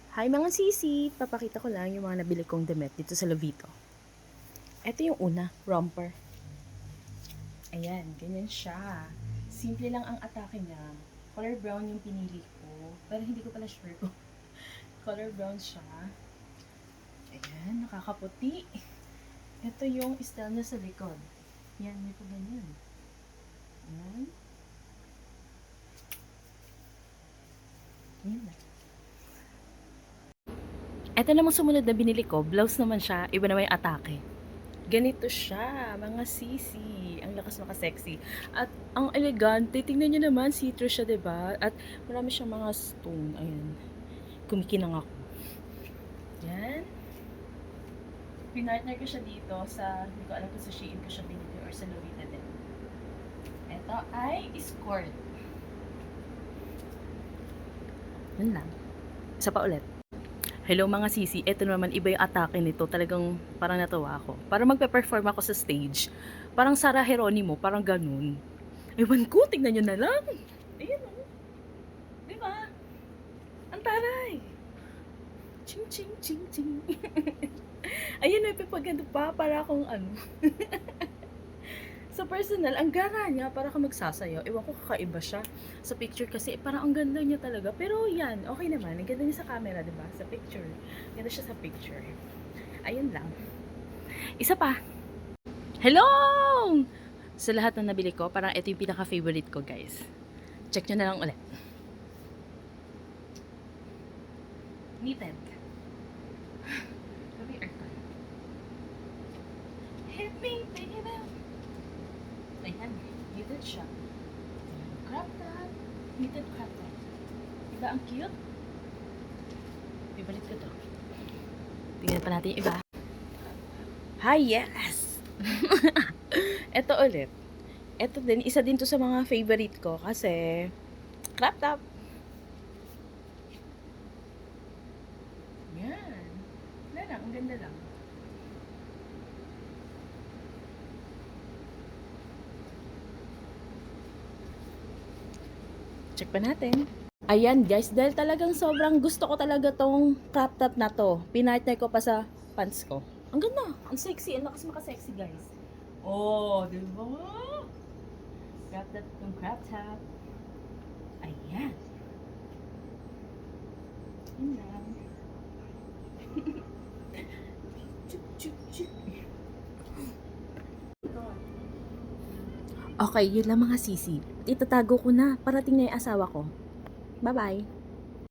Hi mga sisi! Papakita ko lang yung mga nabili kong damit dito sa Lovito. Ito yung una, romper. Ayan, ganyan siya. Simple lang ang atake niya. Color brown yung pinili ko. Pero hindi ko pala sure kung color brown siya. Ayan, nakakaputi. Ito yung style niya sa likod. Yan, may pa ganyan. Ayan. Ayan na. Ito namang sumunod na binili ko, blouse naman siya, iba naman yung atake. Ganito siya, mga sisi. Ang lakas maka-sexy. At ang elegante, tingnan nyo naman, see-through siya, diba? At marami siyang mga stone. Ayan. Kumikinang ako. Yan. Pinartner ko siya dito sa, hindi ko alam kung sa Shein ko siya binili or sa Lovita din. Ito ay skirt. Yun lang. Isa pa ulit. Hello mga sisi, eto naman iba yung atake nito. Talagang parang natawa ako. Parang magpe-perform ako sa stage. Parang Sarah Geronimo, parang ganun. Ewan ko, tignan nyo na lang. Ayan o. Diba? Ang taray. Ching, ching, ching, ching. Ayun, may pipaganda pa para akong ano. Sa personal, ang gana niya, para ka magsasayaw. Ewan ko, kakaiba siya. Sa picture kasi, parang ang ganda niya talaga. Pero yan, okay naman. Ang ganda niya sa camera, diba? Sa picture. Ganda siya sa picture. Ayun lang. Isa pa. Hello! Sa lahat na nabili ko, parang ito yung pinaka-favorite ko, guys. Check nyo na lang ulit. Knitted. Sabi aircon. Hit me, baby. Ayan, knitted siya. Crop top. Knitted crop top. Diba ang cute? Ibalit ko to. Tingnan pa natin yung iba. Hi, yes! Ito ulit. Ito din, isa din to sa mga favorite ko kasi crop top. Yan. Wala lang, ang ganda lang. Check pa natin. Ayan guys, dahil talagang sobrang gusto ko talaga tong crop top na to. Pinartner ko pa sa pants ko. Ang ganda, ang sexy, ang lakas maka-sexy guys. Oh, di ba? Crop top tong crop top. Ayan. Yun lang. Chuk, chuk, chuk. Okay, yun lang mga sisi. Itatago ko na. Parating na yung asawa ko. Bye-bye.